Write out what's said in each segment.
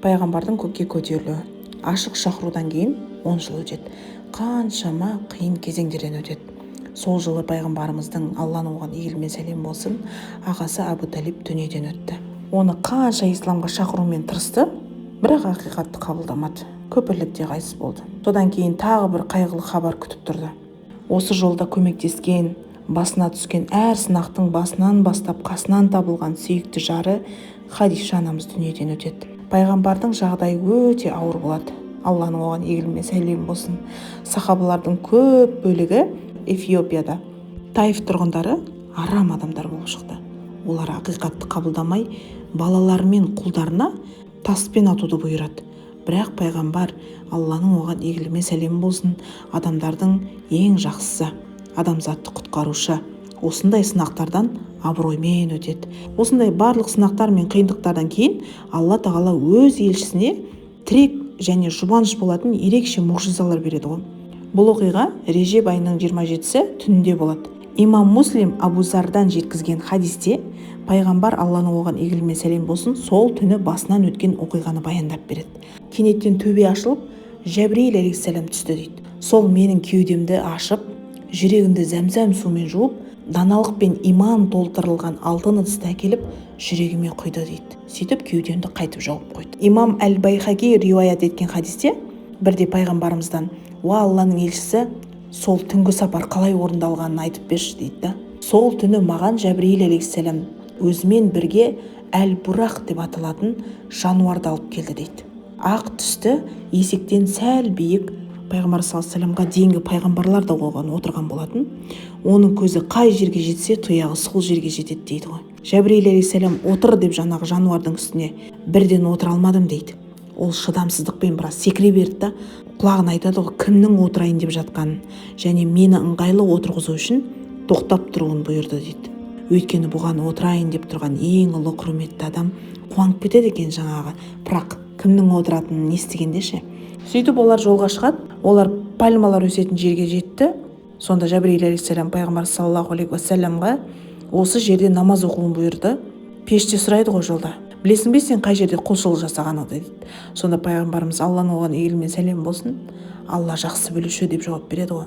пайғамбардың көкке көтерілуі. Ашық шақырудан кейін 10 жыл өтеді. Қаншама қиын кезеңдерден өтеді. Сол жылы пайғамбарымыздың, Алланың оған игілігі сәлем болсын, ағасы Абу Талиб дүниеден өтті. Оны қанша исламға шақырумен тырысты, бірақ ақиқатты қабылдамады. Көпірлікте қайтыс болды. Содан кейін тағы бір қайғылы хабар күтіп тұрды. Осы жолда көмектескен, басына түскен әр сынақтың басынан бастап қасынан табылған сүйікті жары Хадиша анамыз дүниеден өтеді. Пайғамбардың жағдайы өте ауыр болады. Алланың оған игілігі сәлем болсын. Сахабалардың көп бөлігі Эфиопияда. Таиф тұрғындары арам адамдар болып шықты. Олар ақиқатты қабылдамай, балалары мен құлдарына таспен атуды бұйырады. Бірақ пайғамбар, Алланың оған игілігі сәлем болсын, адамдардың ең жақсысы, адамзатты құтқарушы, осындай сынақтардан абыроймен өтеді. Осындай барлық сынақтар мен қиындықтардан кейін Алла тағала өз елшісіне тірек және жұбаныш болатын ерекше мұғжизалар береді ғой. Бұл оқиға Режеп айының 27-сі түнінде болады. Имам Муслим Абу Зардан жеткізген хадисте пайғамбар, Алланың оған игілігі сәлем болсын, сол түні басынан өткен оқиғаны баяндап береді. Кенеттен төбе ашылып, Жәбірейіл алейхиссалам түсті дейді. Сол менің кеудемді ашып, жүрегімді зәмзәм сумен жуып, даналық пен иман толтырылған алтын ыдысты әкеліп жүрегіме құйды дейді. Сөйтіп кеудемді қайтып жауып қойды. Имам Әл-Байхақи риуаят еткен хадисте бірде пайғамбарымыздан: "Уа Алланың елшісі, сол түнгі сапар қалай орындалғанын айтып берші" дейді. Сол түні маған Жәбірейіл алейхиссалам өзімен бірге Әл-Бурақ деп аталатын жануарды алып келді дейді. Ақ түсті, есектен сәл биік, пайғамбар саллаллаху алейхи вассаламға дейінгі пайғамбарлар да оған отырған болатын. Оның көзі қай жерге жетсе, тұяғы сол жерге жетеді дейді ғой. Жәбірейіл алейхиссалам отыр деп жаңағы жануардың үстіне бірден отыра алмадым дейді. Ол шыдамсыздықпен біраз секіре берді да құлағын айтады ғой, кімнің отырайын деп жатқанын және мені ыңғайлы отырғызу үшін тоқтап тұруын бұйырды дейді. Өйткені бұған отырайын деп тұрған ең ұлы құрметті адам қуанып кетеді екен жаңағы, бірақ кімнің отыратынын естігенде ше. Сөйтіп олар жолға шығады. Олар пальмалар өсетін жерге жетті. Сонда Жәбірейіл алейхиссалам пайғамбар саллаллаху алейхи уассаламға осы жерде намаз оқуын бұйырды. Пеште сұрайды ғой жолда: "Білесің бе сен қай жерде құлшылық жасағаныңды?" дейді. Сонда пайғамбарымыз, Алланың оған игілігі сәлем болсын, Алла жақсы білуші деп жауап береді ғой.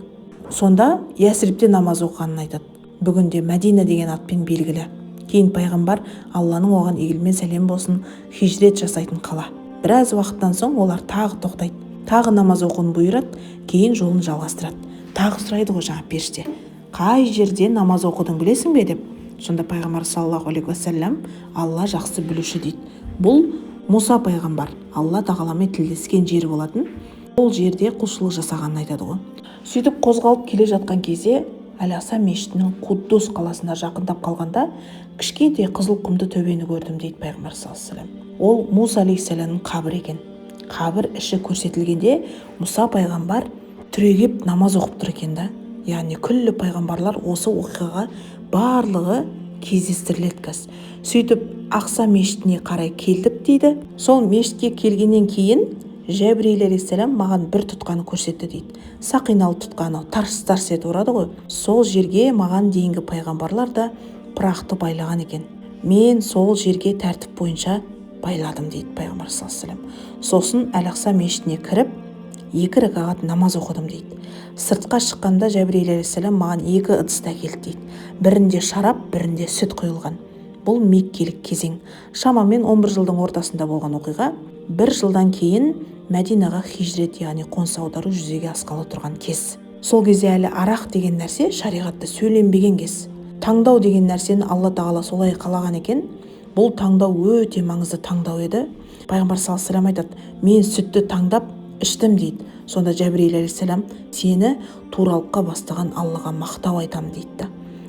Сонда Ясрибте намаз оқығанын айтады. Бүгінде Мәдина деген атпен белгілі. Кейін пайғамбар, Алланың оған игілігі сәлем болсын, хижрет жасайтын қала. Біраз уақыттан соң олар тағы тоқтайды. Тағы намаз оқуын бұйырады, кейін жолын жалғастырады. Тағы сұрайды ғой жаңа пеште: "Қай жерде намаз оқыдың білесің бе?" деп. Сонда пайғамбар саллаллаху алейхи уассалам: "Алла жақсы білуші" дейді. Бұл Мұса пайғамбар Алла тағаламен тілдескен жері болатын. Ол жерде құлшылық жасағанын айтады ғой. Сөйтіп қозғалып келе жатқан кезде Әл-Ақса мешітінің Қуддус қаласына жақындап қалғанда кішкентай қызыл құмды төбені көрдім дейді пайғамбар саллаллаху алейхи уассалам. Ол Муса алейхиссаламның қабірі екен. Қабір іші көрсетілгенде Мұса пайғамбар түрегеп намаз оқып тұр екен да. Яғни күллі пайғамбарлар осы оқиғаға барлығы кездестіріледі кәс. Сөйтіп Ақса мешітіне қарай келдік дейді. Сол мешітке келгеннен кейін Жәбірейіл алейхиссалам маған бір тұтқаны көрсетті дейді. Сақиналы тұтқаны, тарс-тарс етіп ұрады ғой. Сол жерге маған дейінгі пайғамбарлар да пырақты байлаған екен. Мен сол жерге тәртіп бойынша байладым дейді пайғамбар саллаллаху алейхи вассалам. Сосын Әл-Ақса мешітіне кіріп 2 рәкағат намаз оқыдым дейді. Сыртқа шыққанда Жәбірейіл алейхиссалам маған 2 ыдысты әкелді дейді. Бірінде шарап, бірінде сүт құйылған. Бұл меккелік кезең. Шамамен 11 жылдың ортасында болған оқиға. 1 жылдан кейін Мәдинаға хижрет, яғни қоныс аудару жүзеге асқалы тұрған кез. Сол кезде әлі арақ деген нәрсе шариғатта сөйленбеген кез. Таңдау деген нәрсені Алла тағала солай қалаған екен. Бұл таңдау өте маңызды таңдау еді. Пайғамбар саллаллаху алейхи вассалам айтады: "Мен сүтті таңдап іштім" дейді. Сонда Жәбірейіл алейхиссалам: "Сені туралыққа бастаған Аллаға мақтау айтам" дейді да.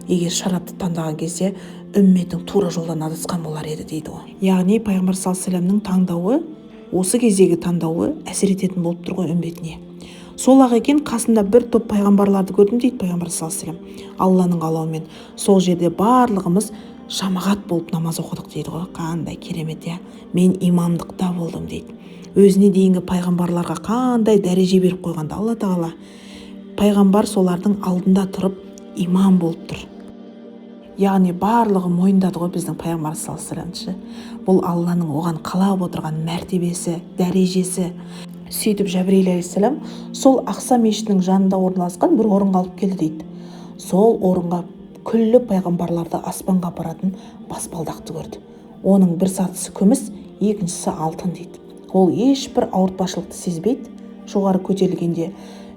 Егер шарапты таңдаған кезде үмметің тура жолдан адасқан болар еді дейді ғой. Яғни пайғамбар саллаллаху алейхи вассаламның таңдауы, осы кездегі таңдауы әсер ететін болып тұр ғой үмметіне. Сол ақ екен, қасында бір топ пайғамбарларды көрдім дейді пайғамбар саллаллаху алейхи вассалам. Алланың қалауымен сол жерде барлығымыз жамағат болып намаз оқыдық дейді ғой. Қандай керемет я. Мен имамдықта болдым дейді. Өзіне дейінгі пайғамбарларға қандай дәреже беріп қойғанда Алла тағала. Пайғамбар солардың алдында тұрып имам болып тұр. яғни барлығы мойындады ғой біздің пайғамбар саллаллаху алейхи вассаламды. Бұл Алланың оған қалап отырған мәртебесі, дәрежесі. Сөйтіп Жәбірейіл алейхиссалам сол Ақса мешітінің жанында орналасқан бір орынға алып келді дейді. Сол орынға күллі пайғамбарларды аспанға апаратын баспалдақты көрді. Оның бір сатысы күміс, екіншісі алтын дейді. Ол ешбір ауыртпашылықты сезбейді. Жоғары көтерілгенде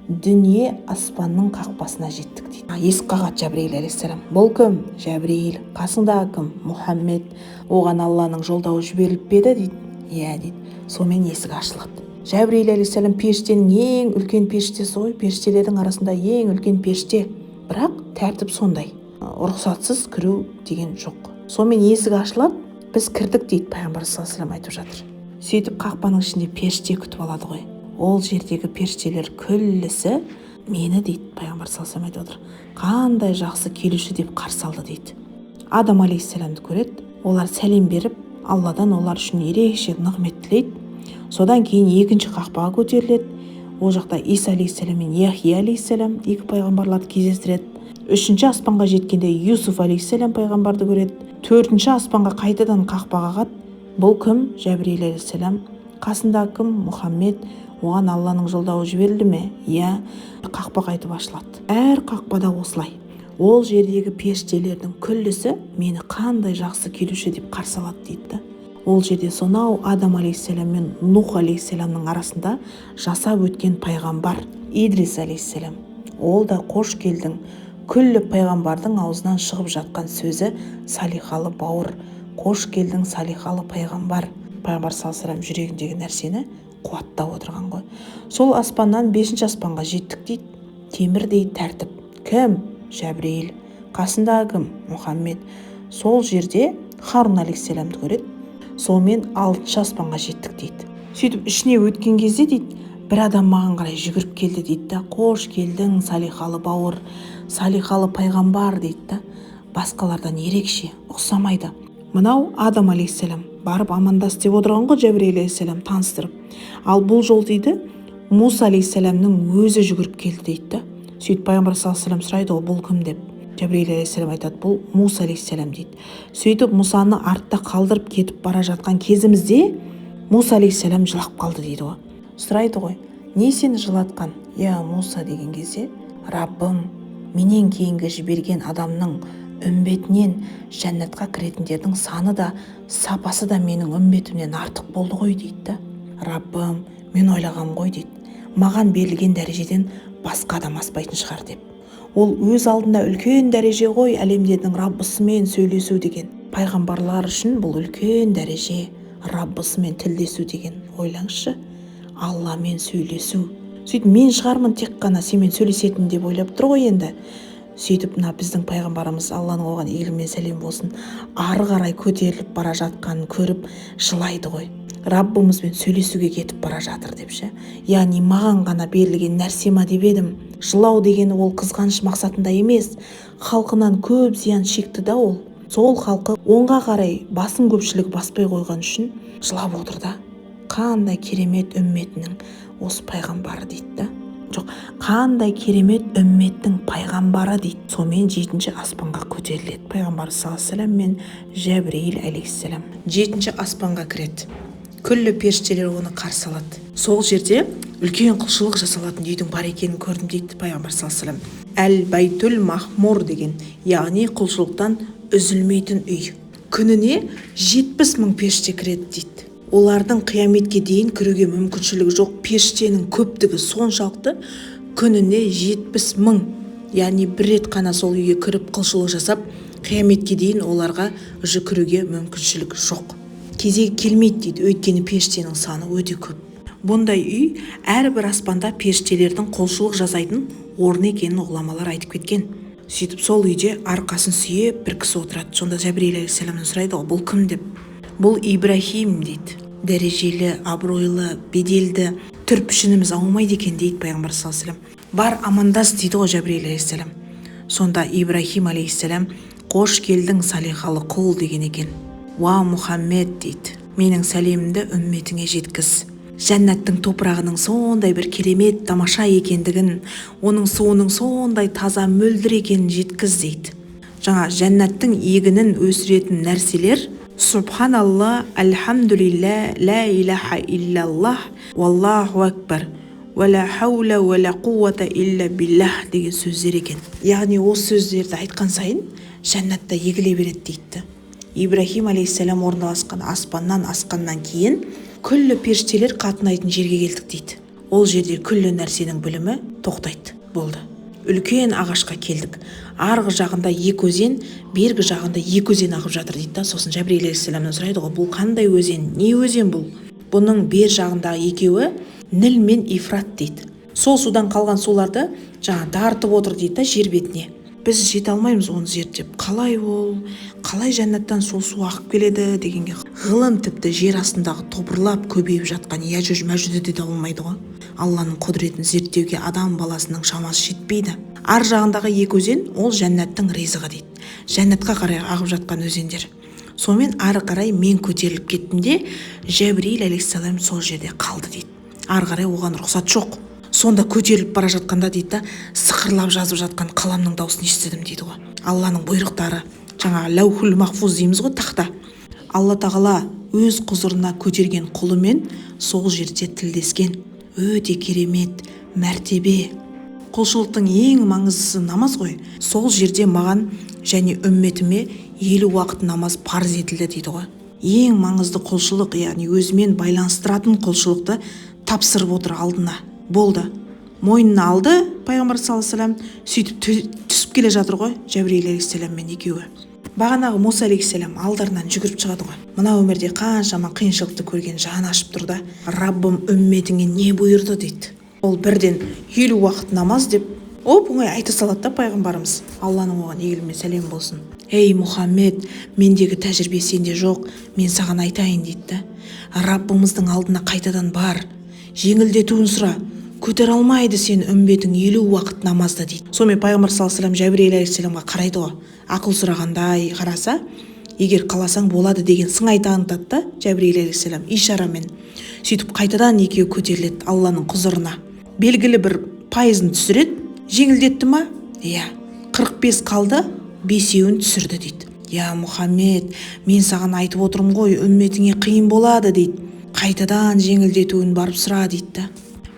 дүние аспанның қақпасына жеттік дейді. Есік қағады Жәбірейіл алейхиссалам. Бұл кім? Жәбірейіл. Қасыңдағы кім? Мұхаммед. Оған Алланың жолдауы жіберіліп пе еді дейді. Иә дейді. Сонымен есік ашылады. Жәбірейіл алейхиссалам періштенің ең үлкен періштесі ғой, періштелердің арасында ең үлкен періште. Бірақ тәртіп сондай. Рұқсатсыз кіру деген жоқ. Сонымен есік ашылады, біз кірдік дейді пайғамбар саллаллаху алейхи вассалам айтып жатыр. Сөйтіп қақпаның ішінде періште күтіп алады ғой. Ол жердегі періштелер күллісі мені дейді пайғамбар саллаллаху алейхи вассалам айтып отыр. Қандай жақсы келуші деп қарсы алды дейді. Адам алейхиссаламды көреді, олар сәлем беріп, Алладан олар үшін ерекше нығмет тілейді. Содан кейін екінші қақпаға көтеріледі. Ол жақта Иса алейхиссалам мен Яхия алейхиссалам екі пайғамбарларды кездестіреді. Үшінші аспанға жеткенде Юсуф алейхиссалам пайғамбарды көреді. Төртінші аспанға қайтадан қақпаға қағады. Бұл кім? Жәбірейіл алейхиссалам. Қасында кім? Мұхаммед. Оған Алланың жолдауы жіберілді ме? Иә. Қақпа қайтып ашылады. Әр қақпада осылай. Ол жердегі періштелердің күллісі мені қандай жақсы келуші деп қарсы алады дейді. Ол жерде сонау Адам алейхиссалам мен Нух алейхиссаламның арасында жасап өткен пайғамбар Идрис алейхиссалам. Ол да қош келдің. Күллі пайғамбардың аузынан шығып жатқан сөзі салихалы бауыр. Қош келдің салихалы пайғамбар. Пайғамбар саллаллаху алейхи вассалам жүрегіндегі нәрсені қуаттап отырған ғой. Сол аспаннан 5-ші аспанға жеттік дейді. Темірдей тәртіп. Кім? Жәбірейіл. Қасында кім? Мұхаммед. Сол жерде Харун алейхиссаламды көреді. Сонымен 6-шы аспанға жеттік дейді. Сөйтіп ішіне өткен кезде дейді, бір адам маған қарай жүгіріп келді дейді. Қош келдің салихалы бауыр, салихалы пайғамбар дейді. Басқалардан ерекше, ұқсамайды. Мынау Адам алейхиссалам барып амандас деп отырған ғой Жәбірейіл алейхиссалам таныстырып. Ал бұл жол дейді Муса алейхиссаламның өзі жүгіріп келді дейді. Сөйтіп пайғамбар саллаллаху алейхи вассалам сұрайды, ол бұл кім деп. Жәбірейіл алейхиссалам айтады, бұл Муса алейхиссалам дейді. Сөйтіп Мусаны артта қалдырып кетіп бара жатқан кезімізде Муса алейхиссалам жылап қалды дейді ғой. Сұрайды ғой, не сені жылатқан? Я Муса деген кезде, Раббым, менен кейінгі жіберген адамның үмбетінен жәннатқа кіретіндердің саны да сапасы да менің үмбетімнен артық болды ғой дейді. Раббым, мен ойлағам ғой дейді. Маған берілген дәрежеден басқа адам аспайтын шығар деп. Ол өз алдында үлкен дәреже ғой, әлемдердің Раббысымен сөйлесу деген. Пайғамбарлар үшін бұл үлкен дәреже, Раббысымен тілдесу деген. Ойлаңызшы, Алламен сөйлесу. Сөйтіп мен шығармын тек қана сенімен сөйлесетін деп ойлап тұр ғой енді. Сөйтіп мына біздің пайғамбарымыз, Алланың оған игілігі мен сәлем болсын, ары қарай көтеріліп бара жатқанын көріп жылайды ғой. Раббымызбен сөйлесуге кетіп бара жатыр депші. Яғни маған ғана берілген нәрсе ма деп едім. Жылау дегені ол қызғаныш мақсатында емес. Халқынан көп зиян шекті да ол. Сол халқы оңға қарай басым көпшілік баспай қойған үшін жылап отыр да. Қандай керемет үмметінің осы пайғамбары дейді. Жоқ, қандай керемет үмметтің пайғамбары дейді. Сонымен 7-ші аспанға көтеріледі пайғамбар саллаллаху алейхи вассалам мен Жәбірейіл алейхиссалам. 7-ші аспанға кіреді. Күллі періштелер оны қарсы алады. Сол жерде үлкен құлшылық жасалатын үйдің бар екенін көрдім дейді пайғамбар саллаллаху алейхи вассалам. Әл-Байтул Махмур деген, яғни құлшылықтан үзілмейтін үй. Күніне 70 мың періште кіреді дейді. Олардың қияметке дейін кіруге мүмкіншілігі жоқ. Періштенің көптігі соншалықты, күніне 70 мың. Яғни бір рет қана сол үйге кіріп құлшылық жасап, қияметке дейін оларға уже кіруге мүмкіншілік жоқ. Кезегі келмейді дейді, өйткені періштенің саны өте көп. Бұндай үй әрбір аспанда періштелердің құлшылық жасайтын орын екенін ғұламалар айтып кеткен. Сөйтіп сол үйде арқасын сүйеп бір кісі отырады. Сонда Жәбірейіл алейхиссаламнан сұрайды, бұл кім деп. Бұл Ибрахим дейді. Дәрежелі, абыройлы, беделді, түр-пішініміз аумайды екен дейді пайғамбар саллаллаху алейхи вассалам. Бар амандас дейді ғой Жәбірейіл алейхиссалам. Сонда Ибрахим алейхиссалам, қош келдің салихалы құл деген екен. Уа Мұхаммед дейді, менің сәлемімді үмметіңе жеткіз. Жәннаттың топырағының сондай бір керемет тамаша екендігін, оның суының сондай таза мөлдір екенін жеткіз дейді. жаңа жәннаттың егінін өсіретін нәрселер субханалла, альхамдулилля, ла илаха иллаллах, валлаху акбар, уәла хаула уәла қувата илля биллах деген сөздер екен. Яғни осы сөздерді айтқан сайын жәннатта егіле береді дейді. Ибрахим алейхиссалам орналасқан аспаннан асқаннан кейін күллі періштелер қатынайтын жерге келдік дейді. Ол жерде күллі нәрсенің білімі тоқтайды. Болды. Үлкен ағашқа келдік. Арғы жағында екі өзен, бергі жағында екі өзен ағып жатыр дейді. Сосын Жәбірейіл алейхиссаламнан сұрайды ғой, бұл қандай өзен, не өзен бұл? Бұның бер жағындағы екеуі Ніл мен Ифрат дейді. Сол судан қалған суларды жаңа тартып отыр дейді жер бетіне. Біз жете алмаймыз оны зерттеп. Қалай ол? Қалай жәннаттан сол су ағып келеді дегенге ғылым тіпті жер астындағы топырлап көбейіп жатқан Яжуж Мәжүжді де табылмайды ғой. Алланың құдіретін зерттеуге адам баласының шамасы жетпейді. Ар жағындағы екі өзен ол жәннаттың ризығы дейді. Жәннатқа қарай ағып жатқан өзендер. Сонымен ары қарай мен көтеріліп кеттім де Жәбірейіл алейхиссалам сол жерде қалды дейді. Ары қарай оған рұқсат жоқ. Сонда көтеріліп бара жатқанда дейді, сықырлап жазып жатқан қаламның дауысын естідім дейді ғой. Алланың бұйрықтары, жаңа лаухул махфуз дейміз ғой, тақта. Алла тағала өз құзырына көтерген құлымен сол жерде тілдескен. Өте керемет, мәртебе. Құлшылықтың ең маңыздысы намаз ғой. Сол жерде маған және үмметіме 50 уақыт намаз парыз етілді дейді ғой. Ең маңызды құлшылық, яғни өзімен байланыстыратын құлшылықты тапсырып отыр алдына. Болды. Мойнына алды пайғамбар саллаллаху алейхи вассалам, сөйтіп түсіп келе жатыр ғой Жәбірейіл алейхиссаламмен екеуі. Бағанағы Муса алейхиссалам алдарынан жүгіріп шығады ғой. Мына өмірде қаншама қиыншылықты көрген жаны ашып тұр да, Раббым үмметіңе не бұйырды дейді. Ол бірден 50 уақыт намаз деп оңай айта салады да пайғамбарымыз. Алланың оған егілмен сәлем болсын. Ей Мұхаммед, мендегі тәжірибе сенде жоқ, мен саған айтайын дейді. Раббымыздың алдына қайтадан бар, жеңілдетуін сұра. Көтер алмайды сен үмбетің 50 уақыт намазды дейді. Сонымен пайғамбар саллаллаху алейхи вассалам Жәбірейіл алейхиссаламға қарайды ғой. Ақыл сұрағандай қараса, егер қаласаң болады деген сыңай танытады да Жәбірейіл алейхиссалам ишарамен. Сөйтіп қайтадан екеуі көтеріледі Алланың құзырына. Белгілі бір пайызын түсіреді. Жеңілдетті ма? Иә. 45 қалды, 5-еуін түсірді дейді. Я Мұхаммед, мен саған айтып отырмын ғой, үмметіңе қиын болады дейді. Қайтадан жеңілдетуін барып сұра дейді.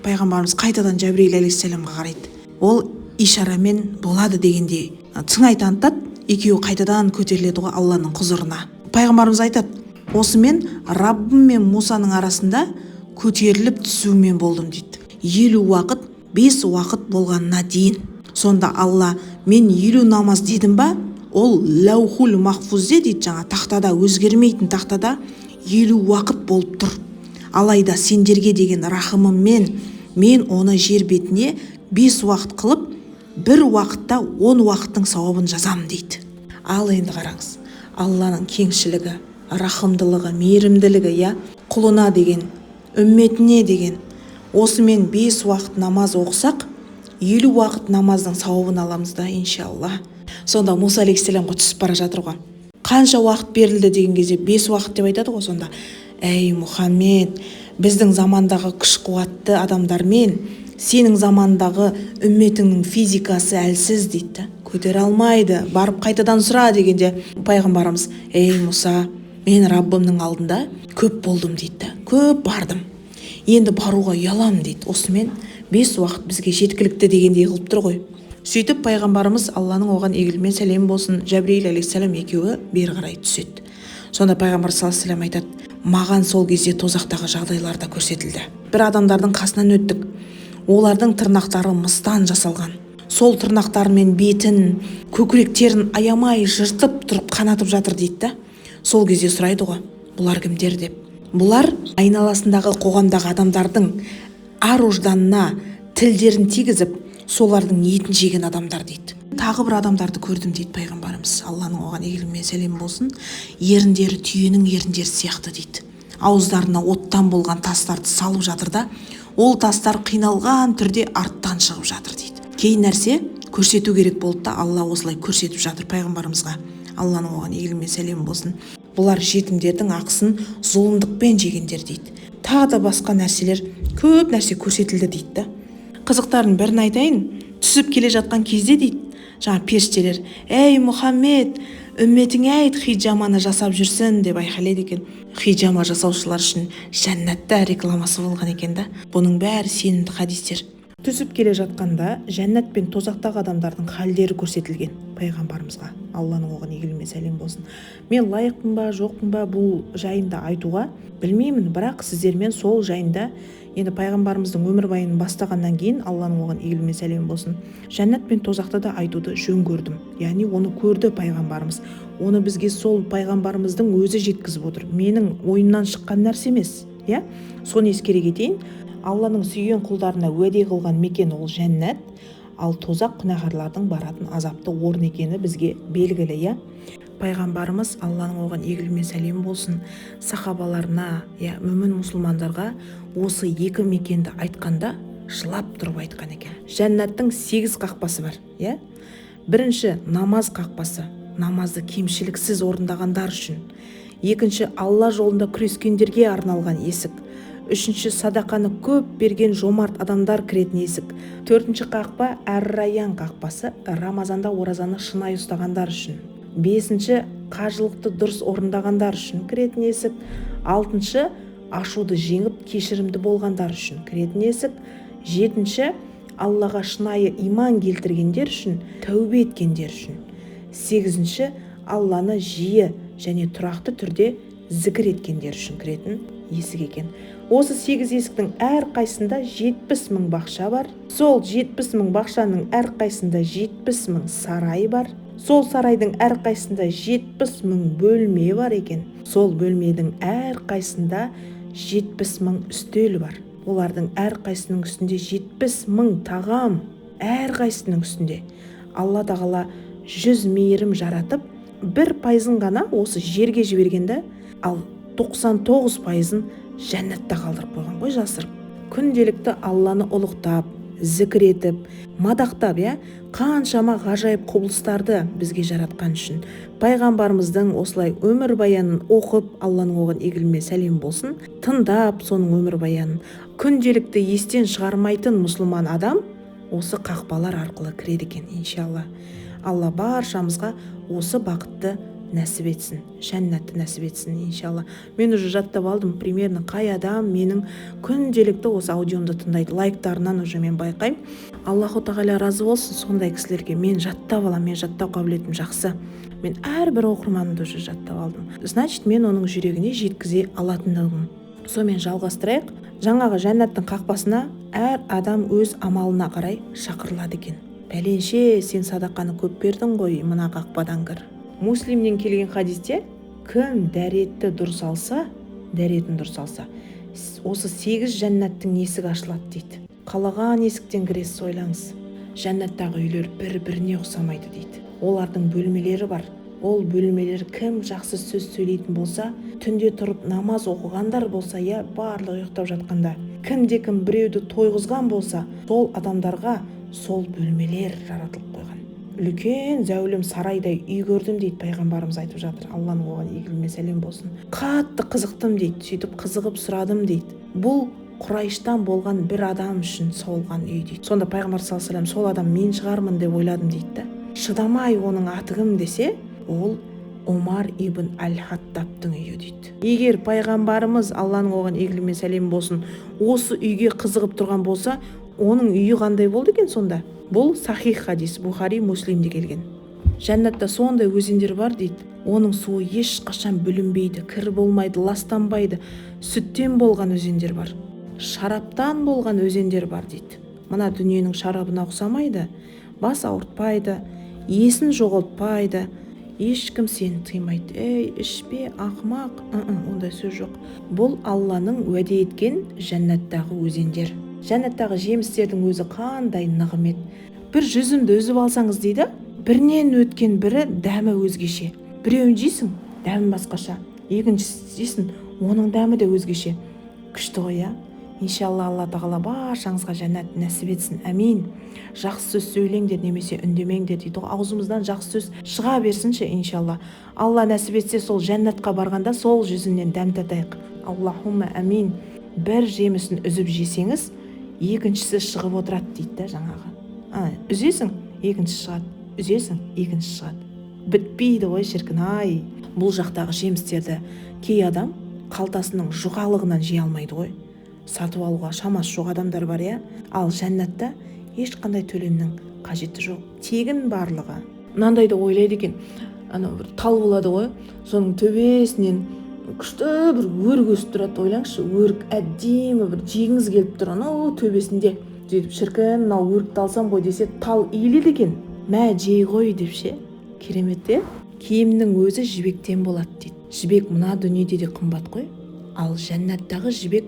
Пайғамбарымыз қайтадан Жәбірейіл алейхиссаламға қарайды. Ол ишарамен болады дегенде сыңай танытады. Екеуі қайтадан көтеріледі ғой Алланың құзырына. Пайғамбарымыз айтады, осымен Раббым мен Мусаның арасында көтеріліп түсумен болдым дейді. 50 уақыт, 5 уақыт болғанына дейін. Сонда Алла, мен 50 намаз дедім ба? Ол лаухул махфузде дейді, жаңа тақтада, өзгермейтін тақтада 50 уақыт болып тұр. Алайда сендерге деген рахымыммен мен оны жер бетіне 5 уақыт қылып, бір уақытта 10 уақыттың сауабын жазамын дейді. Ал енді қараңыз, Алланың кеңшілігі, рахымдылығы, мейірімділігі, құлына деген, үмметіне деген. Осымен 5 уақыт намаз оқысақ, 50 уақыт намаздың сауабын аламыз да, иншалла. Сонда Муса алейхиссаламға түсіп бара жатыр ғой. Қанша уақыт берілді деген кезде 5 уақыт деп айтады ғой. Сонда, әй Мұхаммед, біздің замандағы күш қуатты адамдармен сенің замандағы үмметіңнің физикасы әлсіз дейді. Көтере алмайды, барып қайтадан сұра дегенде пайғамбарымыз, ей Муса, мен Раббымның алдында көп болдым дейді. Көп бардым. Енді баруға ұялам дейді. Осымен 5 уақыт бізге жеткілікті дегендей қылып тұр ғой. Сөйтіп пайғамбарымыз Алланың оған егілмен сәлем болсын, Жәбірейіл алейхиссалам екеуі бері қарай түседі. Сонда пайғамбар саллаллаху алейхи вассалам айтады, маған сол кезде тозақтағы жағдайлар да көрсетілді. Бір адамдардың қасынан өттік. Олардың тырнақтары мыстан жасалған. Сол тырнақтарымен бетін, көкіректерін аямай жыртып тұрып қанатып жатыр дейді. Сол кезде сұрайды ғой, бұлар кімдер деп. Бұлар айналасындағы қоғамдағы адамдардың ар-ожданына тілдерін тигізіп, солардың етін жеген адамдар дейді. Тағы бір адамдарды көрдім дейді пайғамбарымыз. Алланың оған егілмен сәлем болсын. Еріндері түйенің еріндері сияқты дейді. Ауыздарына оттан болған тастарды салып жатыр да, ол тастар қиналған түрде арттан шығып жатыр дейді. Кей нәрсе көрсету керек болды да, Алла осылай көрсетіп жатыр пайғамбарымызға. Алланың оған егілмен сәлем болсын. Бұлар жетімдердің ақысын зұлымдықпен жегендер дейді. Тағы да басқа нәрселер, көп нәрсе көрсетілді дейді. Қызықтарын бірін айтайын, түсіп келе жатқан кезде дейді, жаңа періштелер ей Мұхаммед, үмметіңе айт хиджаманы жасап жүрсін деп айқайлайды екен. Хиджама жасаушылар үшін жәннатта рекламасы болған екен да. Бұның бәрі сенімді хадистер. Түсіп келе жатқанда жәннат пен тозақтағы адамдардың халдері көрсетілген пайғамбарымызға. Алланың оған игілігі мен сәлем болсын. Мен лайықпын ба, жоқпын ба бұл жайында айтуға білмеймін, бірақ сіздермен сол жайында енді пайғамбарымыздың өмірбаянын бастағаннан кейін Алланың оған игілігі мен сәлем болсын, жәннат пен тозақты да айтуды жөн көрдім. Яғни оны көрді пайғамбарымыз. Оны бізге сол пайғамбарымыздың өзі жеткізіп отыр. Менің ойымнан шыққан нәрсе емес, иә? Соны ескере кетейін. Алланың сүйген құлдарына уәде қылған мекен ол жәннат, ал тозақ күнәһарлардың баратын азапты орын екені бізге белгілі, иә? Пайғамбарымыз, Алланың оған игілігі мен сәлем болсын, сахабаларына, мүмін мұсылмандарға осы екі мекенді айтқанда жылап тұрып айтқан екен. Жәннаттың 8 қақпасы бар, иә? Бірінші намаз қақпасы, намазды кемшіліксіз орындағандар үшін. Екінші Алла жолында күрескендерге арналған есік. Үшінші садақаны көп берген жомарт адамдар кіретін есік. Төртінші қақпа әр-райян қақпасы, Рамазанда оразаны шынайы ұстағандар үшін. Бесінші қажылықты дұрыс орындағандар үшін кіретін есік. Алтыншы ашуды жеңіп кешірімді болғандар үшін кіретін есік. Жетінші Аллаға шынайы иман келтіргендер үшін, тәубе еткендер үшін. Сегізінші Алланы жиі және тұрақты түрде зікір еткендер үшін кіретін есік екен. Осы 8 есіктің әр қайсында 70 мың бақша бар. Сол 70 мың бақшаның әр қайсында 70 мың сарай бар. Сол сарайдың әр қайсында 70 мың бөлме бар екен. Сол бөлмедің әр қайсында 70 мың үстел бар. Олардың әр қайсының үстінде 70 мың тағам. Әр қайсының үстінде Алла тағала 100 мейірім жаратып, 1% ғана осы жерге жібергенде, ал 99% жәннатта қалдырып қойған ғой жасырып. Күнделікті Алланы ұлықтап, зікір етіп, мадақтап, қаншама ғажайып құбылыстарды бізге жаратқан үшін. Пайғамбарымыздың осылай өмірбаянын оқып, Алланың оған игілігі мен сәлем болсын, тыңдап соның өмірбаянын күнделікті естен шығармайтын мұсылман адам осы қақпалар арқылы кіреді екен, иншалла. Алла баршамызға осы бақытты нәсіп етсін, жәннатты нәсіп етсін, иншалла. Мен уже жаттап алдым, примерно қай адам менің күнделікті осы аудиомды тыңдайды. Лайктарынан уже мен байқаймын. Аллаху тағала разы болсын сондай кісілерге. Мен жаттап алам, мен жаттау қабілетім жақсы. Мен әрбір оқырманымды уже жаттап алдым. Значит, мен оның жүрегіне жеткізе алатындығым. Сонымен жалғастырайық. Жаңағы жәннаттың қақпасына әр адам өз амалына қарай шақырылады екен. Пәленше, сен садақаны көп бердің ғой, мына қақпадан кір. Муслимнен келген хадисте, кім дәретті дұрыс алса, осы 8 жәннаттың есігі ашылады дейді. Қалаған есіктен кіресіз, ойлаңыз. Жәннаттағы үйлер бір-біріне ұқсамайды дейді. Олардың бөлмелері бар. Ол бөлмелер кім жақсы сөз сөйлейтін болса, түнде тұрып намаз оқығандар болса, барлығы ұйықтап жатқанда, кім біреуді тойғызған болса, сол адамдарға сол бөлмелер жаратылып қойған. Үлкен зәулім сарайдай үй көрдім дейді, пайғамбарымыз айтып жатыр. Алланың оған игілігі мен сәлем болсын. Қатты қызықтым дейді, сөйтіп қызығып сұрадым дейді. Бұл Құрайыштан болған бір адам үшін соғылған үй дейді. Сонда пайғамбар саллаллаху алейхи вассалам сол адам мен шығармын деп ойладым дейді. Шыдамай оның аты кім десе, ол Омар ибн Аль-Хаттабтың үйі дейді. Егер пайғамбарымыз, Алланың оған игілігі мен сәлем болсын, осы үйге қызығып тұрған болса, оның үйі қандай болды екен сонда? Бұл сахих хадис, Бухари, Муслимде келген. Жәннатта сондай өзендер бар дейді. Оның суы ешқашан бүлінбейді, кір болмайды, ластанбайды. Сүттен болған өзендер бар. Шараптан болған өзендер бар дейді. Мына дүниенің шарабына ұқсамайды, бас ауыртпайды, есін жоғалтпайды. Ешкім сені тыймайды. Ей, ішпе, ақымақ. Ондай сөз жоқ. Бұл Алланың уәде еткен жәннаттағы өзендер. Жәннаттағы жемістердің өзі қандай нығмет. Бір жүзімді үзіп алсаңыз дейді, бірінен өткен бірі дәмі өзгеше. Біреуін жейсің, дәмі басқаша. Екіншісін жейсің, оның дәмі де өзгеше. Күшті ғой, Иншалла Алла тағала баршаңызға жәннат нәсіп етсін. Әмин. Жақсы сөз сөйлеңдер немесе үндемеңдер дейді. Аузымыздан жақсы сөз шыға берсінші, иншалла. Алла нәсіп етсе сол жәннатқа барғанда сол жүзінен дәм татайық. Аллахумма әмин. Бір жемісін үзіп жесеңіз, екіншісі шығып отырады дейді жаңағы. Үзесің, екіншісі шығады. үзесің, екінші шығады. Бітпейді ғой шіркін ай. Бұл жақтағы жемістерді кей адам қалтасының жұқалығынан жей алмайды ғой. Сатып алуға шамасы жоқ адамдар бар, иә. Ал жәннатта ешқандай төлемнің қажеті жоқ. Тегін барлығы. Мынандайды ойлайды екен. Бір тал болады ғой. Соның төбесінен күшті бір өрік өсіп тұрады. Ойлаңызшы, өрік әдемі бір жегіңіз келіп тұр анау төбесінде. Сөйтіп шіркін, мынау өрікті алсам ғой десе, тал иіледі екен. Мә жей ғой деп ше. Керемет, те? Киімнің өзі жібектен болады дейді. Жібек мына дүниеде де қымбат қой. Ал жәннаттағы жібек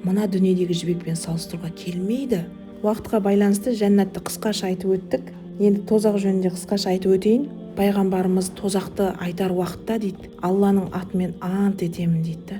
мына дүниедегі жібекпен салыстыруға келмейді. Уақытқа байланысты жәннатты қысқаша айтып өттік. Енді тозақ жөнінде қысқаша айтып өтейін. Пайғамбарымыз тозақты айтар уақытта дейді, Алланың атымен ант етемін дейді.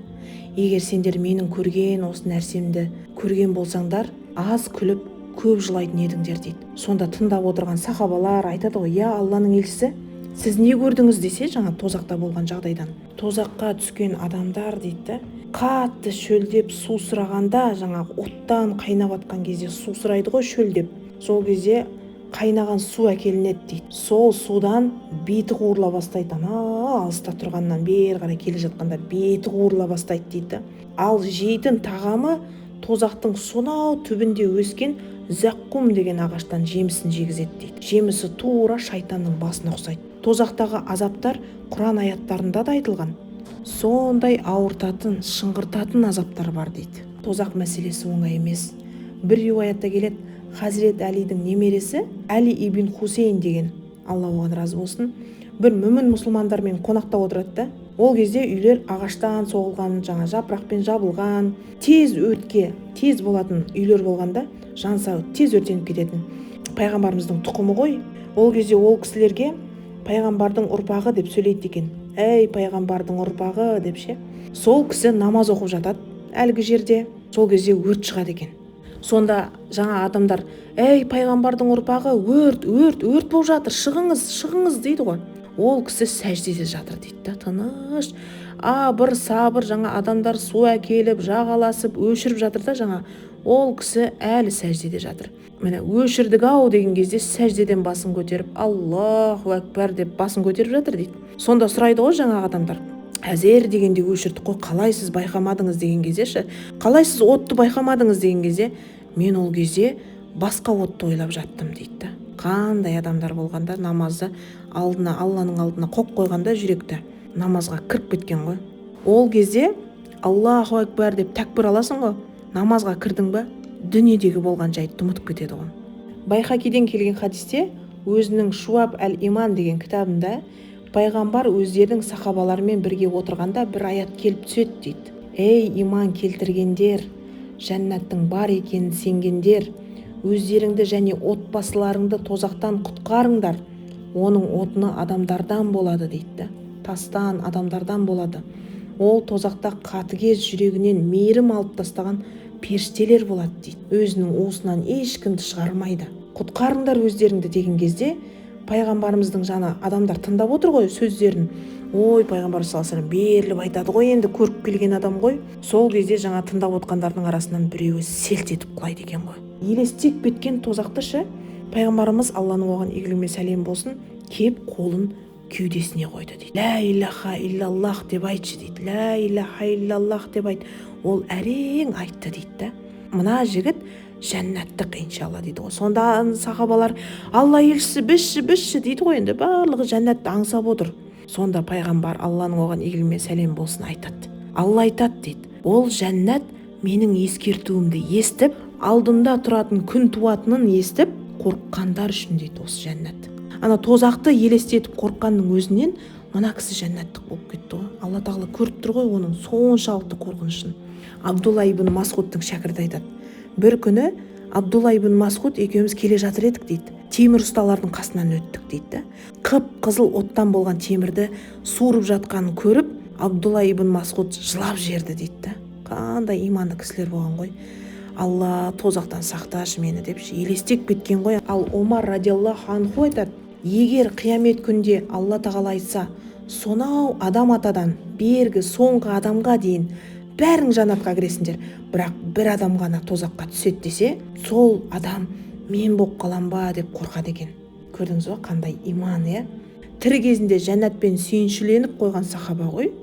Егер сендер менің көрген осы нәрсемді көрген болсаңдар, аз күліп, көп жылайтын едіңдер дейді. Сонда тыңдап отырған сахабалар айтады ғой, я Алланың елшісі, сіз не көрдіңіз десе, жаңа тозақта болған жағдайдан. Тозаққа түскен адамдар дейді, қатты шөлдеп су сұрағанда, жаңа оттан қайнап атқан кезде су сұрайды ғой шөлдеп. Сол кезде қайнаған су әкелінеді дейді. Сол судан беті қуырыла бастайды. Алыста тұрғаннан бері қарай келе жатқанда беті қуырыла бастайды дейді. Ал жейтін тағамы тозақтың сонау түбінде өскен зәққум деген ағаштан жемісін жегізеді дейді. Жемісі тура шайтанның басына ұқсайды. Тозақтағы азаптар Құран аяттарында да айтылған. Сондай ауыртатын, шыңғыртатын азаптар бар дейді. Тозақ мәселесі оңай емес. Бір риуаятта келеді, Хазірет Әлидің немересі Әли ибн Хусейн деген, Алла оған разы болсын, бір мүмін мұсылмандармен қонақта отырады да. Ол кезде үйлер ағаштан соғылған, жаңа жапырақпен жабылған, тез өртке, тез болатын үйлер болғанда, жанса тез өртеніп кететін. Пайғамбарымыздың тұқымы ғой. Ол кезде ол кісілерге пайғамбардың ұрпағы деп сөйлейді екен. Әй пайғамбардың ұрпағы деп ше. Сол кісі намаз оқып жатады әлгі жерде. Сол кезде өрт шығады екен. Сонда жаңа адамдар, әй пайғамбардың ұрпағы, өрт болып жатыр, шығыңыз дейді ғой. Ол кісі сәждеде жатыр дейді, тыныш. Абыр сабыр жаңа адамдар су әкеліп, жағаласып, өшіріп жатыр да, жаңа ол кісі әлі сәждеде жатыр. Міне өшірдік ау деген кезде сәждеден басын көтеріп, Аллаху әкбар деп басын көтеріп жатыр дейді. Сонда сұрайды ғой жаңа адамдар, әзер дегенде өшірдік қой, қалай сіз байқамадыңыз деген кезде, қалай сіз отты байқамадыңыз деген кезде, мен ол кезде басқа отты ойлап жаттым дейді. Қандай адамдар болғанда намазды алдына, Алланың алдына қоқ қойғанда жүректі намазға кіріп кеткен ғой. Ол кезде Аллаху әкбар деп тәкбір аласың ғой, намазға кірдің бе, дүниедегі болған жайтты ұмытып кетеді ғой. Байхақиден келген хадисте өзінің Шуаб әл-Иман деген кітабында пайғамбар өздерінің сахабаларымен бірге отырғанда бір аят келіп түседі дейді. Ей иман келтіргендер, жәннаттың бар екенін сенгендер, өздеріңді және отбасыларыңды тозақтан құтқарыңдар. Оның отыны адамдардан болады дейді. Тастан, адамдардан болады. Ол тозақта қатыгез жүрегінен мейірім алып тастаған періштелер болады дейді. Өзінің уысынан ешкімді шығармайды. Құтқарыңдар өздеріңді деген кезде пайғамбарымыздың жаны адамдар тыңдап отыр ғой сөздерін. Ой, пайғамбар саллаллаху алейхи ва саллям беріліп айтады ғой, енді көріп келген адам ғой. Сол кезде жаңа тыңдап отқандардың арасынан біреуі селт етіп құлайды екен ғой. Елестеп кеткен тозақты ше, пайғамбарымыз Алланың оған игілігі мен сәлем болсын, кеп қолын кеудесіне қойды дейді. Ля илаха иллаллах деп айтшы дейді. Ля илаха иллаллах деп айт. Ол әрең айтты дейді. Мына жігіт жәннаттық иншалла дейді ғой. Сонда сахабалар Алла елшісі бізші дейді ғой, енді барлығы жәннатты аңсап отыр. Сонда пайғамбар Алланың оған игілігі мен сәлем болсын айтады. Алла айтады дейді. Ол жәннат менің ескертуімді естіп, алдымда тұратын күн туатынын естіп, қорыққандар үшін дейді осы жәннат. Ана тозақты елестетіп қорыққанның өзінен мына кісі жәннаттық болып кетті ғой. Алла тағала көріп тұр ғой оның соншалықты қорқынышын. Абдулла ибн Масғудтың шәкірті айтады. Бір күні Абдулла ибн Масғуд екеуміз келе жатыр едік дейді. Темір ұсталардың қасынан өттік дейді. Қып-қызыл оттан болған темірді суырып жатқанын көріп, Абдулла ибн Масғуд жылап жерді дейді. Қандай иманды кісілер болған ғой. Алла тозақтан сақташы мені деп елестеп кеткен ғой. Ал Омар радиаллаху анху айтады, егер қиямет күнде Алла тағала айтса, сонау адам атадан бергі соңғы адамға дейін бәрің жаннатқа кіресіңдер, бірақ бір адам ғана тозаққа түседі десе, сол адам мен болып қалам ба деп қорқады екен. көрдіңіз ба, қандай иман, тірі кезінде жәннатпен сүйіншіленіп қойған сахаба ғой.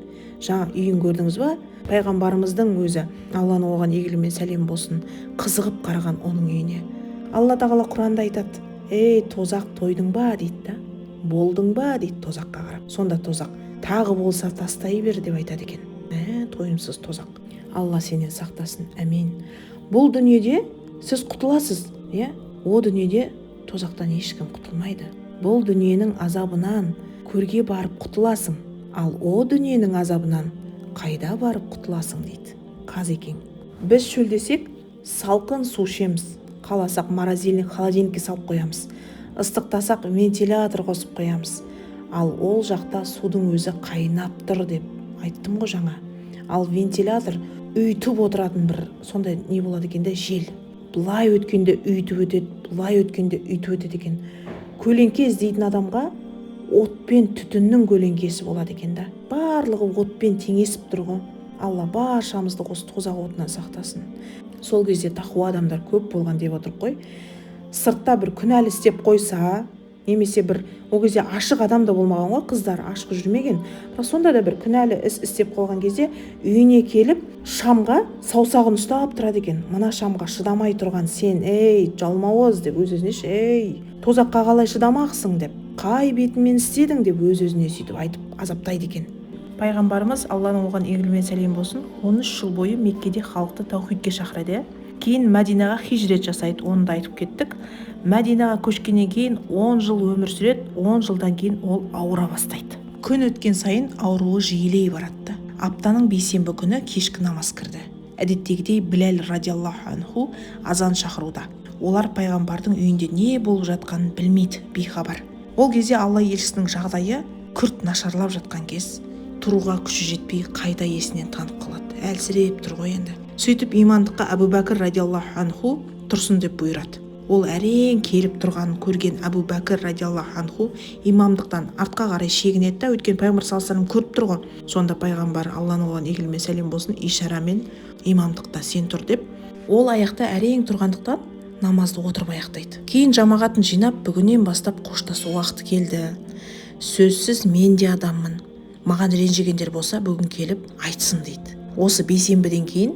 Жаңа үйін көрдіңіз ба, пайғамбарымыздың өзі, Алланың оған игілігі мен сәлем болсын, қызығып қараған оның үйіне. Алла тағала Құранда айтады: ей тозақ, тойдың ба дейді да, болдың ба дейді тозаққа қарап. Сонда тозақ: тағы болса тастай бер деп айтады екен. Тойымсыз тозақ. Алла сенен сақтасын, әмин. Бұл дүниеде сіз құтыласыз, о дүниеде тозақтан ешкім құтылмайды. Бұл дүниенің азабынан көрге барып құтыласың, ал о дүниенің азабынан қайда барып құтыласың дейді Қазекең. Біз шөлдесек салқын су ішеміз, қаласақ морозильник, холодильникке салып қоямыз, ыстықтасақ вентилятор қосып қоямыз, ал ол жақта судың өзі қайнап тұр деп айттым ғой жаңа. Ал вентилятор үйтіп отыратын бір сондай не болады екен, жел. Бұлай өткенде үйтіп өтеді, бұлай өткенде үйтіп өтеді екен. Көлеңке іздейтін адамға отпен түтіннің көлеңкесі болады екен да. Барлығы отпен теңесіп тұрғы. Алла баршамызды осы тозақ отынан сақтасын. Сол кезде тақуа адамдар көп болған деп отырып қой. Сыртта бір күнәлі істеп қойса, немесе бір о кезде ашық адам да болмаған ғой, қыздар ашық жүрмеген. Бірақ сонда да бір күнәлі іс істеп қойған кезде үйіне келіп шамға саусағын ұстап тұрады екен. Мына шамға шыдамай тұрған сен, ей жалмауыз деп өз-өзіне, тозаққа қалай шыдамақсың деп, қай бетіңмен істедің деп өз-өзіне сөйтіп айтып азаптайды екен. Пайғамбарымыз, Алланың оған игілігі мен сәлем болсын, 13 жыл бойы Меккеде халықты таухидке шақырады. Кейін Мәдинаға хижрет жасайды, оны да айтып кеттік. Мәдинаға көшкеннен кейін 10 жыл өмір сүреді, 10 жылдан кейін ол ауыра бастайды. Күн өткен сайын ауруы жиілей барады. Аптаның бейсенбі күні кешкі намаз кірді. Әдеттегідей Біләл радиаллаху анху азан шақыруда. Олар пайғамбардың үйінде не болып жатқанын білмейді, бейхабар. Ол кезде Алла елшісінің жағдайы күрт нашарлап жатқан кез, тұруға күші жетпей қайта есінен танып қалады. Әлсіреп тұр ғой енді. Сөйтіп имандыққа Әбу Бәкір радиаллаху анху тұрсын деп бұйырады. Ол әрең келіп тұрғанын көрген Әбу Бәкір радиаллаху анху имамдықтан артқа қарай шегінеді, өткен пайғамбар саллаллаху алейхи вассалам көріп тұр ғой. Сонда пайғамбар, Алланың оған игілігі мен сәлем болсын, ишарамен имамдықта сен тұр деп, ол аяқта әрең тұрғандықтан намазды отырып аяқтайды. Кейін жамағатын жинап, бүгіннен бастап қоштасу уақыты келді. Сөзсіз мен де адаммын. Маған ренжігендер болса бүгін келіп айтсын дейді. Осы бейсенбіден кейін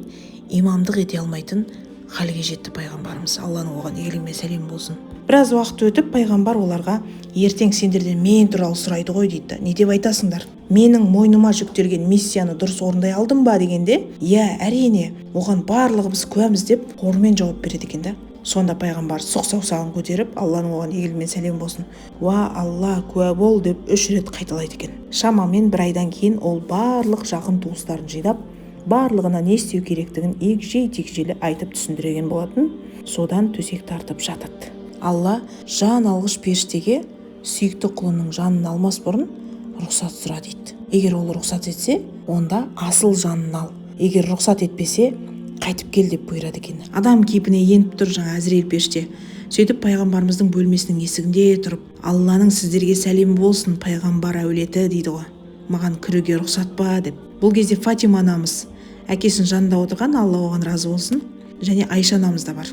имамдық ете алмайтын халге жетті пайғамбарымыз, Алланың оған игілігі мен сәлем болсын. Біраз уақыт өтіп пайғамбар оларға: ертең сендерден мен туралы сұрайды ғой дейді. Не деп айтасыңдар? Менің мойныма жүктелген миссияны дұрыс орындай алдым ба дегенде, иә, әрине, оған барлығымыз куәміз деп қормен жауап береді екен да. Сонда пайғамбар сұқ саусағын көтеріп, Алланың оған игілігі мен сәлем болсын, уа Алла, куә бол деп 3 рет қайталайды екен. Шамамен 1 айдан кейін ол барлық жақын туыстарын жидап, барлығына не істеу керектігін егжей-тегжейлі айтып түсіндірген болатын. Содан төсек тартып жатады. Алла жан алғыш періштеге сүйікті құлының жанын алмас бұрын рұқсат сұра дейді. Егер ол рұқсат етсе, онда асыл жанын ал. Егер рұқсат етпесе, қайтып кел деп бұйырады екен. Адам кейпіне еніп тұр жаңа Әзірейіл періште. Сөйтіп пайғамбарымыздың бөлмесінің есігінде тұрып: Алланың сіздерге сәлем болсын, пайғамбар әулеті дейді ғой. Маған кіруге рұқсат па деп. Бұл кезде Фатима анамыз әкесінің жанында отырған, Алла оған разы болсын, және Айша анамыз да бар.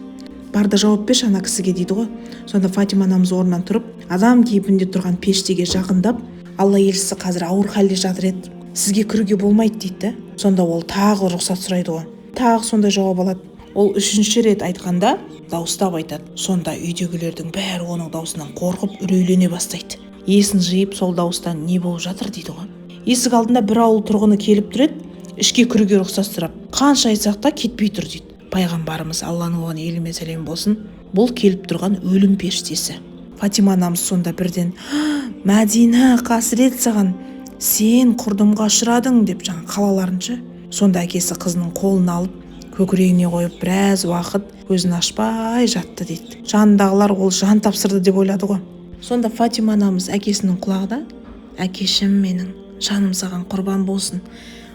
Бар да жауап берші ана кісіге дейді ғой. Сонда Фатима анамыз орнынан тұрып, адам кейпінде тұрған періштеге жақындап: Алла елшісі қазір ауыр халде жатыр еді, сізге кіруге болмайды дейді. Сонда ол тағы рұқсат сұрайды ғой. Тағы сондай жауап алады. Ол 3-ші рет айтқанда дауыстап айтады. Сонда үйдегілердің бәрі оның дауысынан қорқып үрейлене бастайды. Есін жиып, сол дауыстан не болып жатыр дейді ғой. Есік алдында бір ауыл тұрғыны келіп тұр еді, ішке кіруге рұқсат сұрап, қанша айтсақ та кетпей тұр дейді. Пайғамбарымыз, Алланың оған игілігі мен сәлем болсын, бұл келіп тұрған өлім періштесі. Фатима анамыз сонда бірден: Мәдина, қасірет саған, сен құрдымға ұшырадың деп жаңа қалаларынша. Сонда әкесі қызының қолын алып көкірегіне қойып біраз уақыт көзін ашпай жатты дейді. Жанындағылар ол жан тапсырды деп ойлады ғой. Сонда Фатима анамыз әкесінің құлағына: әкешім менің, жаным саған құрбан болсын,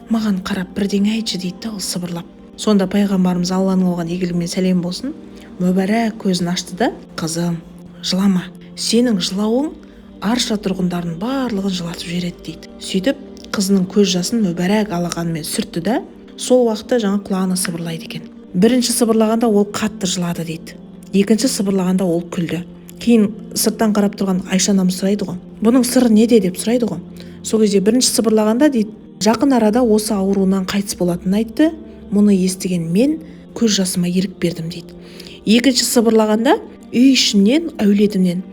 маған қарап бірдеңе айтшы дейді ол сыбырлап. Сонда пайғамбарымыз, Алланың оған игілігі мен сәлем болсын, мүбәрәк көзін ашты да: қызым, жылама, сенің жылауың арша тұрғындарын барлығын жылатып жібереді дейді. Сөйтіп қызының көз жасын мүбәрәк алақанымен сүртті да, сол уақытта жаңа құлағына сыбырлайды екен. Бірінші сыбырлағанда ол қатты жылады дейді. Екінші сыбырлағанда ол күлді. Кейін сырттан қарап тұрған Айша анамыз сұрайды ғой, бұның сыры неде деп сұрайды ғой. Сол кезде бірінші сыбырлағанда дейді, жақын арада осы ауруынан қайтыс болатынын айтты. Мұны естіген мен көз жасыма ерік бердім дейді. Екінші сыбырлағанда үй ішімнен, әулетімнен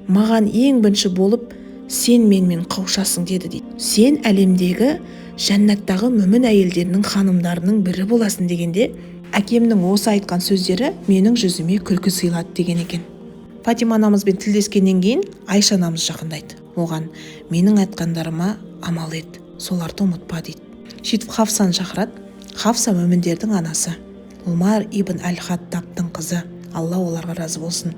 маған ең бірінші болып сен менімен қауышасың деді дейді. Сен әлемдегі жәннаттағы мүмін әйелдерінің ханымдарының бірі боласың дегенде, әкемнің осы айтқан сөздері менің жүзіме күлкі сыйлады деген екен. Фатима анамызбен тілдескеннен кейін Айша анамыз жақындайды. Оған менің айтқандарыма амал ет, соларды ұмытпа дейді. Сөйтіп Хафсаны шақырады. Хафса мүміндердің анасы, Умар ибн әл-Хаттабтың қызы. Алла оларға разы болсын.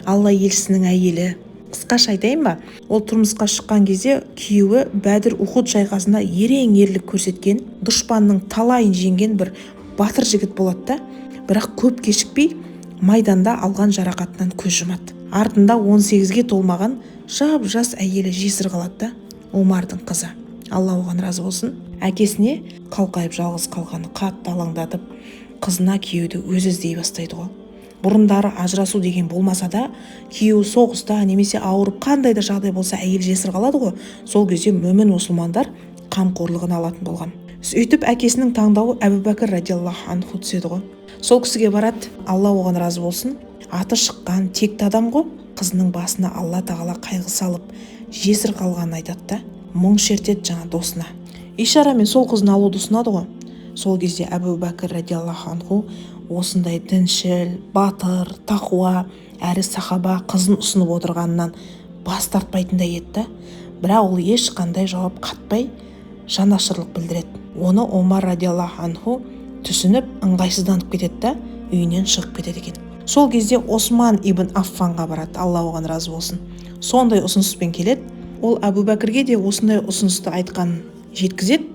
Алла елшісінің әйелі. Қысқаша айтайын ба, ол тұрмысқа шыққан кезде күйеуі Бәдір Ухуд шайқасында ерен ерлік көрсеткен, дұшпанның талайын жеңген бір батыр жігіт болады да, бірақ көп кешікпей майданда алған жарақатынан көз жұмады. Артында 18-ге толмаған жап-жас әйелі жесір қалады да, Омардың қызы. Алла оған разы болсын. Әкесіне қалқайып жалғыз қалғаны қатты алаңдатып, қызына күйеуді өзі іздей бастайды ғой. Бұрындары ажырасу деген болмаса да, күйеуі соғыста немесе ауырып қандай да жағдай болса әйел жесір қалады ғой. Сол кезде мүмін мұсылмандар қамқорлығын алатын болған. Сөйтіп әкесінің таңдауы Әбу Бәкір радиаллаху анху түседі ғой. Сол кісіге барады, Алла оған разы болсын. Аты шыққан текті адам ғой. Қызының басына Алла тағала қайғы салып жесір қалғанын айтады да, мұң шертеді жаңа досына. Ишарамен сол қызын алуды ұсынады ғой. Сол кезде Әбу Бәкір радиаллаху анху осындай діншіл, батыр, тақуа әрі сахаба қызын ұсынып отырғанынан бас тартпайтындай еді. Бірақ ол ешқандай жауап қатпай жанашырлық білдіреді. Оны Омар радиаллаху анху түсініп ыңғайсызданып кетеді да, үйінен шығып кетеді екен. Сол кезде Осман ибн Аффанға барады, Алла оған разы болсын. Сондай ұсыныспен келеді. Ол Әбу Бәкірге де осындай ұсынысты айтқанын жеткізеді.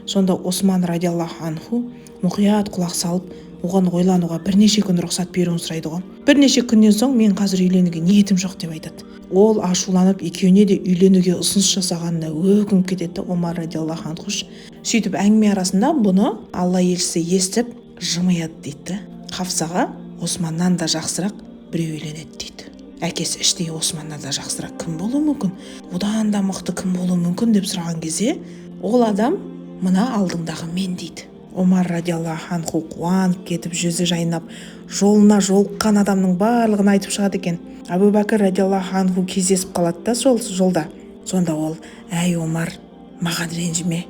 Сонда Осман радиаллаху анху мұқият құлақ салып, оған ойлануға бірнеше күн рұқсат беруін сұрайды ғой. Бірнеше күннен соң мен қазір үйленуге ниетім жоқ деп айтады. Ол ашуланып екеуіне де үйленуге ұсыныс жасағанына өкініп кетеді Омар радиаллаху анху. Сөйтіп әңгіме арасында бұны Алла елшісі естіп жымияды дейді. Хафсаға Османнан да жақсырақ біреу үйленеді дейді. Әкесі іштей Османнан да жақсырақ кім болуы мүмкін? Одан да мықты кім болуы мүмкін деп сұраған кезде, ол адам мына алдыңдағы мен дейді. Омар радиаллаху анху қуанып кетіп жүзі жайнап, жолына жолыққан адамның барлығын айтып шығады екен. Әбу Бәкір радиаллаху анху кездесіп қалады да сол жолда. Сонда ол, әй Омар, маған ренжіме.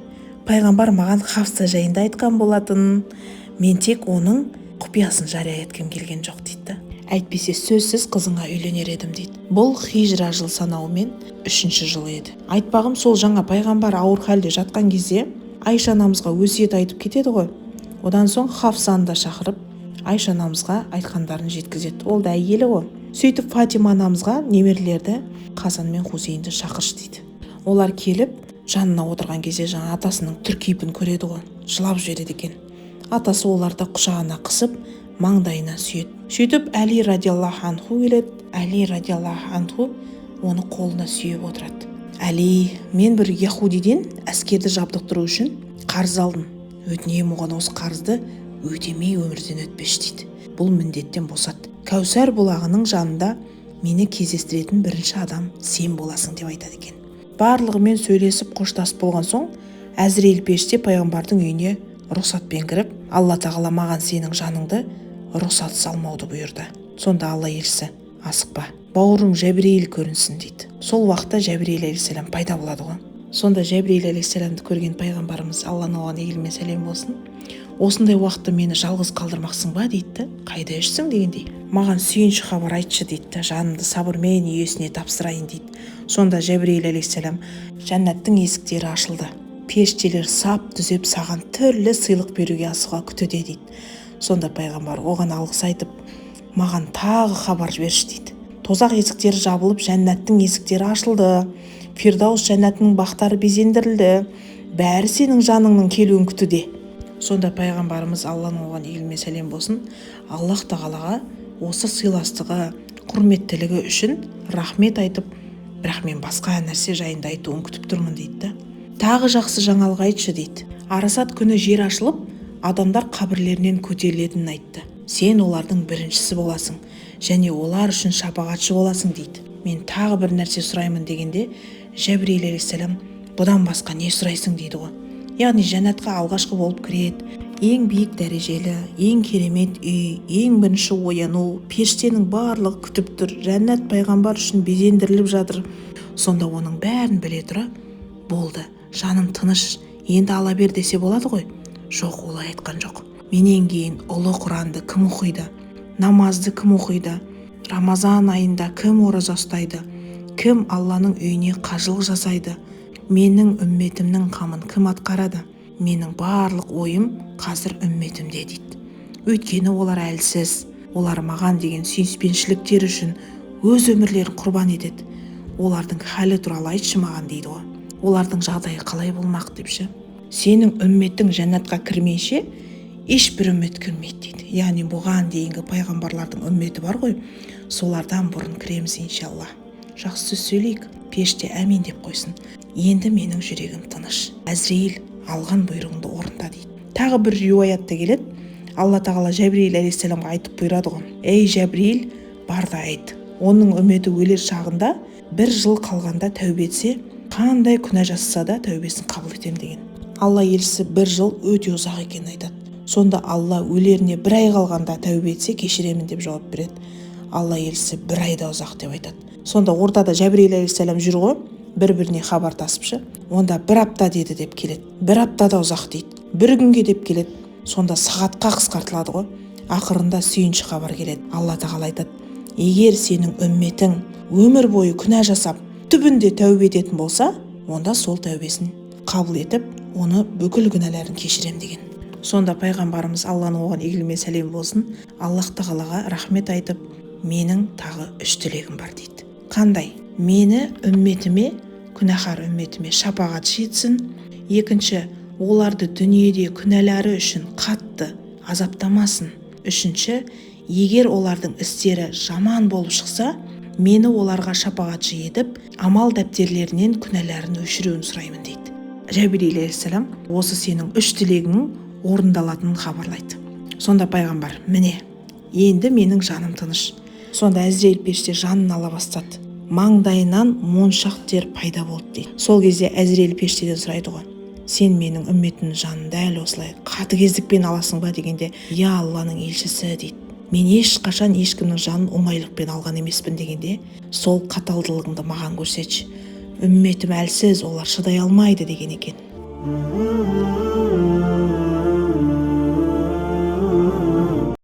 Пайғамбар маған Хафса жайында айтқан болатын. Мен тек оның құпиясын жария еткім келген жоқ дейді. Әйтпесе сөзсіз қызыңа үйленер едім дейді. Бұл хижра жыл санауымен 3-ші жыл еді. Айтпағым сол жаңа пайғамбар ауыр халде жатқан кезде Айша анамызға өсиет айтып кетеді ғой. Одан соң Хафсаны да шақырып, Айша анамызға айтқандарын жеткізеді. Ол да әйелі ғой. Сөйтіп Фатима анамызға немерелерді Хасан мен Хусейнді шақыршы дейді. Олар келіп, жанына отырған кезде жаңа атасының түркейпін көреді ғой. Жылап жібереді екен. Атасы оларды құшағына қысып, маңдайына сүйеді. Сөйтіп Әли радиаллаху анху келеді. Әли радиаллаху анху оны қолына сүйеп отырады. Әли, мен бір яхудиден әскерді жабдықтыру үшін қарыз алдым. Өтінемін оған осы қарызды өтемей өмірден өтпеш дейді. Бұл міндеттен босат. Кәусар бұлағының жанында мені кездестіретін бірінші адам сен боласың деп айтады екен. Барлығымен сөйлесіп қоштасып болған соң, Әзірейіл пеште пайғамбардың үйіне рұқсатпен кіріп, Алла тағала маған сенің жаныңды рұқсат салмауды бұйырды. Сонда Алла елшісі, асықпа, бауырың Жәбірейіл көрінсін дейді. Сол уақытта Жәбірейіл алейхиссалам пайда болады ғой. Сонда Жәбірейіл алейхиссаламды көрген пайғамбарымыз, Алланың оған игілігі сәлем болсын, осындай уақытта мені жалғыз қалдырмақсың ба дейді. Қайда ішсің дегендей. Маған сүйінші хабар айтшы дейді. Жанымды сабырмен иесіне тапсырайын дейді. Сонда Жәбірейіл алейхиссалам, жәннаттың есіктері ашылды. Періштелер сап түзеп саған түрлі сыйлық беруге асыға күтуде дейді. Сонда пайғамбар оған алғыс айтып, маған тағы хабар берші дейді. Тозақ есіктері жабылып, жәннаттың есіктері ашылды. Фирдаус жәннатының бақтары безендірілді. Бәрі сенің жаныңның келуін күтуде. Сонда пайғамбарымыз, Алланың оған игілігі сәлем болсын, Аллах тағалаға осы сыйластығы, құрметтілігі үшін рахмет айтып, бірақ мен басқа нәрсе жайында айтуын күтіп тұрмын дейді. Тағы жақсы жаңалық айтшы дейді. Арасат күні жер ашылып, адамдар қабірлерінен көтерілетінін айтты. сен олардың біріншісі боласың және олар үшін шапағатшы боласың дейді. Мен тағы бір нәрсе сұраймын дегенде, Жәбірейіл алейхиссалам бұдан басқа не сұрайсың дейді ғой. Яғни жәннатқа алғашқы болып кіреді, ең биік дәрежелі, ең керемет үй, ең бірінші ояну, періштенің барлығы күтіп тұр, жәннат пайғамбар үшін безендіріліп жатыр. Сонда оның бәрін біле тұра, болды, жаным тыныш, енді ала бер десе болады ғой. Жоқ, олай айтқан жоқ. Менен кейін ұлы Құранды кім оқиды, намазды кім оқиды, Рамазан айында кім ораза ұстайды, кім Алланың үйіне қажылық жасайды, менің үмметімнің қамын кім атқарады, менің барлық ойым қазір үмметімде дейді. Өйткені олар әлсіз, олар маған деген сүйіспеншіліктері үшін өз өмірлерін құрбан етеді. Олардың халі туралы айтшы маған дейді ғой. Олардың жағдайы қалай болмақ депші. Сенің үмметің жәннатқа кірмейше ешбір үммет кірмейді дейді. Яғни бұған дейінгі пайғамбарлардың үмметі бар ғой, солардан бұрын кіреміз иншалла. Жақсы сөз сөйлейік, періште әмин деп қойсын. Енді менің жүрегім тыныш. Әзірейіл, алған бұйрығыңды орында дейді. Тағы бір риуаятта келеді, Алла тағала Жәбірейіл алейхиссаламға айтып бұйырады ғой. Ей Жәбірейіл, бар да айт. Оның үмметі өлер шағында 1 жыл қалғанда тәубе етсе, қандай күнә жасаса да тәубесін қабыл етем деген. Алла елшісі 1 жыл өте ұзақ екенін айтады. Сонда Алла өлеріне 1 ай қалғанда тәубе етсе кешіремін деп жауап береді. Алла елшісі 1 айда ұзақ деп айтады. Сонда ортада Жәбірейіл алейхиссалам жүр ғой, бір-біріне хабар тасыпшы. Онда 1 апта деді деп келеді. 1 аптада ұзақ дейді. 1 күнге деп келеді. Сонда сағатқа қысқартылады ғой. Ақырында сүйінші хабар келеді. Алла тағала айтады: егер сенің үмметің өмір бойы күнә жасап, түбінде тәубе ететін болса, онда сол тәубесін қабыл етіп, оны бүкіл күнәләрін кешірем деген. Сонда пайғамбарымыз, Алланың оған игілігі мен сәлем болсын, Аллах тағалаға рахмет айтып, менің тағы 3 тілегім бар дейді. Қандай? Мені үмметіме, күнәһар үмметіме шапағатшы етсін. Екінші, оларды дүниеде күнәлары үшін қатты азаптамасын. Үшінші, егер олардың істері жаман болып шықса, мені оларға шапағатшы етіп, амал дәптерлерінен күнәләрін өшіруін сұраймын дейді. Жәбірейіл алейхиссалам осы сенің 3 тілегіңнің орындалатынын хабарлайды. Сонда пайғамбар: міне, енді менің жаным тыныш. Сонда Әзірейіл періште жанын ала бастады. Маңдайынан моншақ тер пайда болды дейді. Сол кезде Әзірейіл періштеден сұрайды ғой: сен менің үмметімнің жанын дәл осылай қатыгездікпен аласың ба дегенде, я Алланың елшісі дейді, мен ешқашан ешкімнің жанын оңайлықпен алған емеспін дегенде, сол қаталдылығыңды маған көрсетші. Үмметім әлсіз, олар шыдай алмайды деген екен.